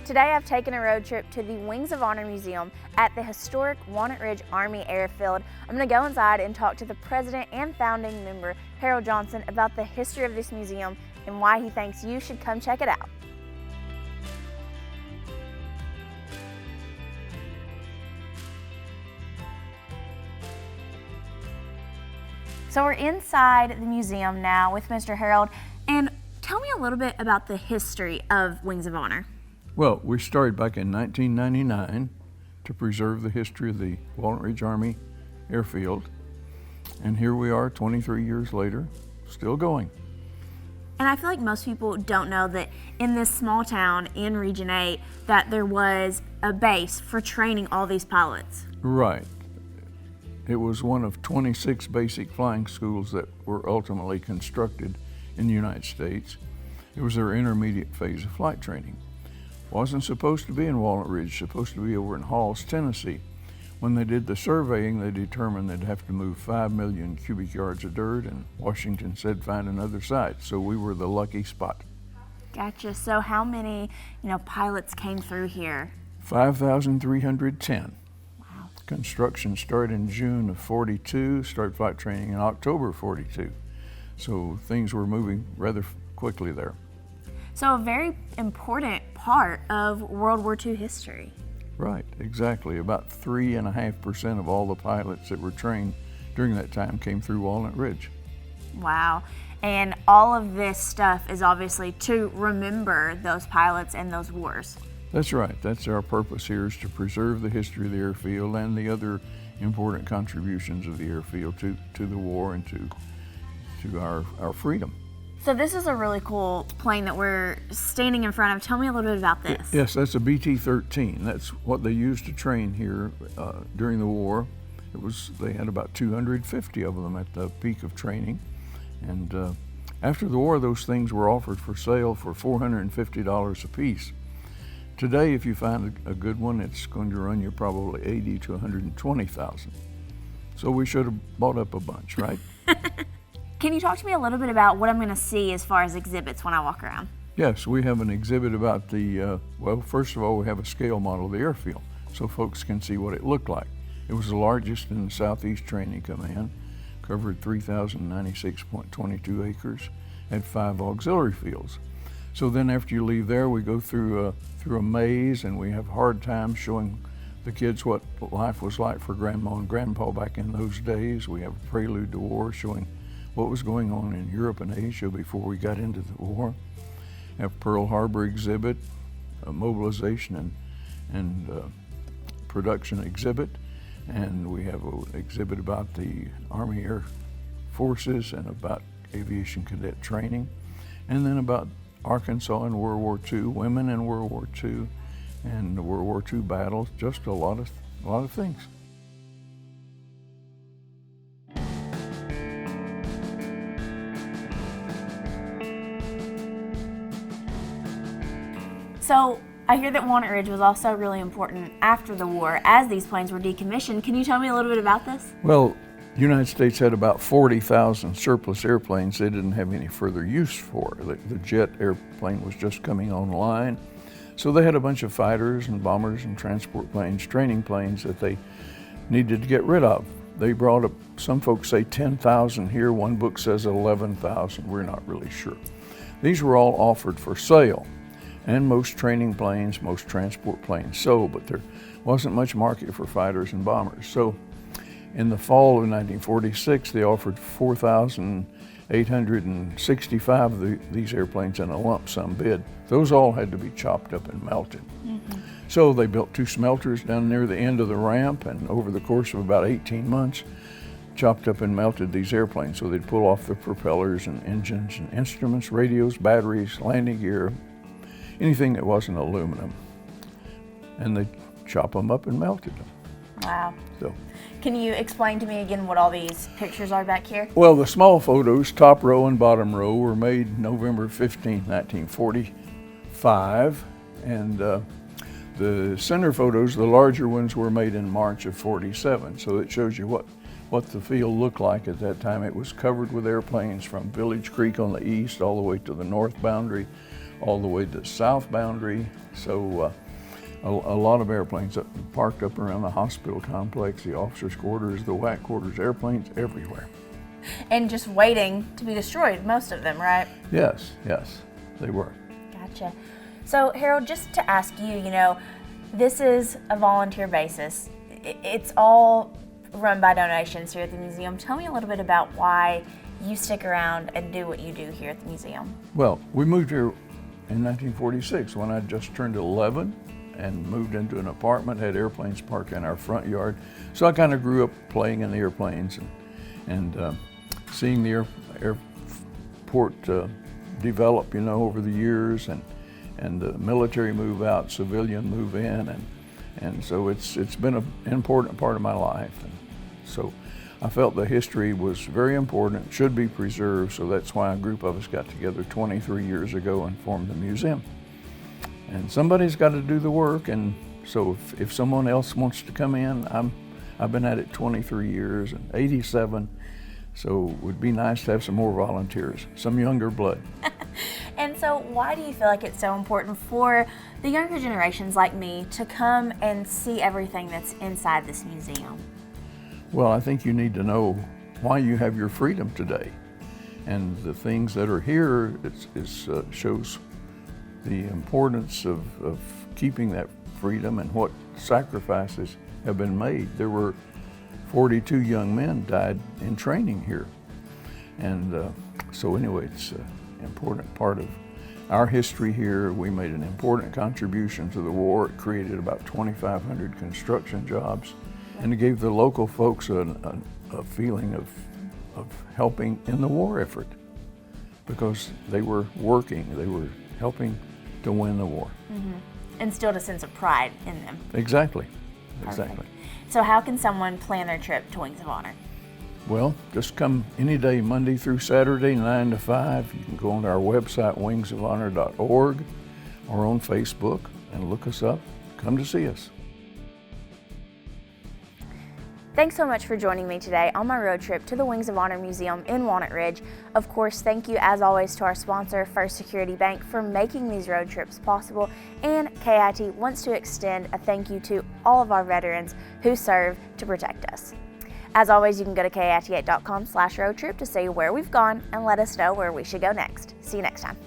Today I've taken a road trip to the Wings of Honor Museum at the historic Walnut Ridge Army Airfield. I'm going to go inside and talk to the president and founding member, Harold Johnson, about the history of this museum and why he thinks you should come check it out. So we're inside the museum now with Mr. Harold, and tell me a little bit about the history of Wings of Honor. Well, we started back in 1999 to preserve the history of the Walnut Ridge Army Airfield, and here we are 23 years later, still going. And I feel like most people don't know that in this small town in Region 8 that there was a base for training all these pilots. Right. It was one of 26 basic flying schools that were ultimately constructed in the United States. It was their intermediate phase of flight training. Wasn't supposed to be in Walnut Ridge, supposed to be over in Halls, Tennessee. When they did the surveying, they determined they'd have to move 5 million cubic yards of dirt, and Washington said find another site. So we were the lucky spot. Gotcha. So how many, pilots came through here? 5,310. Wow. Construction started in June of 42, started flight training in October of 42. So things were moving rather quickly there. So a very important part of World War II history. Right, exactly. About 3.5% of all the pilots that were trained during that time came through Walnut Ridge. Wow. And all of this stuff is obviously to remember those pilots and those wars. That's right. That's our purpose here, is to preserve the history of the airfield and the other important contributions of the airfield to the war and to our freedom. So this is a really cool plane that we're standing in front of. Tell me a little bit about this. Yes, that's a BT-13. That's what they used to train here during the war. They had about 250 of them at the peak of training. And after the war, those things were offered for sale for $450 a piece. Today, if you find a good one, it's going to run you probably $80,000 to $120,000. So we should have bought up a bunch, right? Can you talk to me a little bit about what I'm going to see as far as exhibits when I walk around? Yes, we have an exhibit about well, first of all, we have a scale model of the airfield so folks can see what it looked like. It was the largest in the Southeast Training Command, covered 3,096.22 acres, had 5 auxiliary fields. So then after you leave there, we go through a maze, and we have hard time showing the kids what life was like for Grandma and Grandpa back in those days. We have a prelude to war showing what was going on in Europe and Asia before we got into the war. Have Pearl Harbor exhibit, a mobilization and production exhibit, and we have an exhibit about the Army Air Forces and about aviation cadet training, and then about Arkansas in World War II, women in World War II, and the World War II battles, just a lot of things. So I hear that Walnut Ridge was also really important after the war as these planes were decommissioned. Can you tell me a little bit about this? Well, the United States had about 40,000 surplus airplanes they didn't have any further use for. The jet airplane was just coming online. So they had a bunch of fighters and bombers and transport planes, training planes that they needed to get rid of. They brought up, some folks say 10,000 here, one book says 11,000, we're not really sure. These were all offered for sale. And most training planes, most transport planes sold, but there wasn't much market for fighters and bombers. So in the fall of 1946, they offered 4,865 of these airplanes in a lump sum bid. Those all had to be chopped up and melted. Mm-hmm. So they built 2 smelters down near the end of the ramp, and over the course of about 18 months, chopped up and melted these airplanes. So they'd pull off the propellers and engines and instruments, radios, batteries, landing gear, anything that wasn't aluminum, and they chop them up and melted them. Wow. So, can you explain to me again what all these pictures are back here? Well, the small photos, top row and bottom row, were made November 15, 1945, and the center photos, the larger ones, were made in March of 47. So it shows you what the field looked like at that time. It was covered with airplanes from Village Creek on the east all the way to the north boundary all the way to the south boundary. So a lot of airplanes parked up around the hospital complex, the officers' quarters, the WAC quarters, airplanes everywhere. And just waiting to be destroyed, most of them, right? Yes, they were. Gotcha. So Harold, just to ask you, this is a volunteer basis. It's all run by donations here at the museum. Tell me a little bit about why you stick around and do what you do here at the museum. Well, we moved here in 1946 when I just turned 11 and moved into an apartment, had airplanes parked in our front yard. So I kind of grew up playing in the airplanes and seeing the airport develop, over the years, and the military move out, civilian move in, and so it's been an important part of my life. And so I felt the history was very important, should be preserved, so that's why a group of us got together 23 years ago and formed the museum. And somebody's got to do the work, and so if someone else wants to come in, I've been at it 23 years and 87, so it would be nice to have some more volunteers, some younger blood. And so why do you feel like it's so important for the younger generations like me to come and see everything that's inside this museum? Well, I think you need to know why you have your freedom today. And the things that are here shows the importance of keeping that freedom and what sacrifices have been made. There were 42 young men died in training here. And so anyway, it's an important part of our history here. We made an important contribution to the war. It created about 2,500 construction jobs. And it gave the local folks a feeling of helping in the war effort because they were working, they were helping to win the war. Mm-hmm. Instilled a sense of pride in them. Exactly. So how can someone plan their trip to Wings of Honor? Well, just come any day, Monday through Saturday, 9 to 5. You can go on our website, wingsofhonor.org, or on Facebook and look us up. Come to see us. Thanks so much for joining me today on my road trip to the Wings of Honor Museum in Walnut Ridge. Of course, thank you as always to our sponsor, First Security Bank, for making these road trips possible. And KIT wants to extend a thank you to all of our veterans who serve to protect us. As always, you can go to KIT8.com/road trip to see where we've gone and let us know where we should go next. See you next time.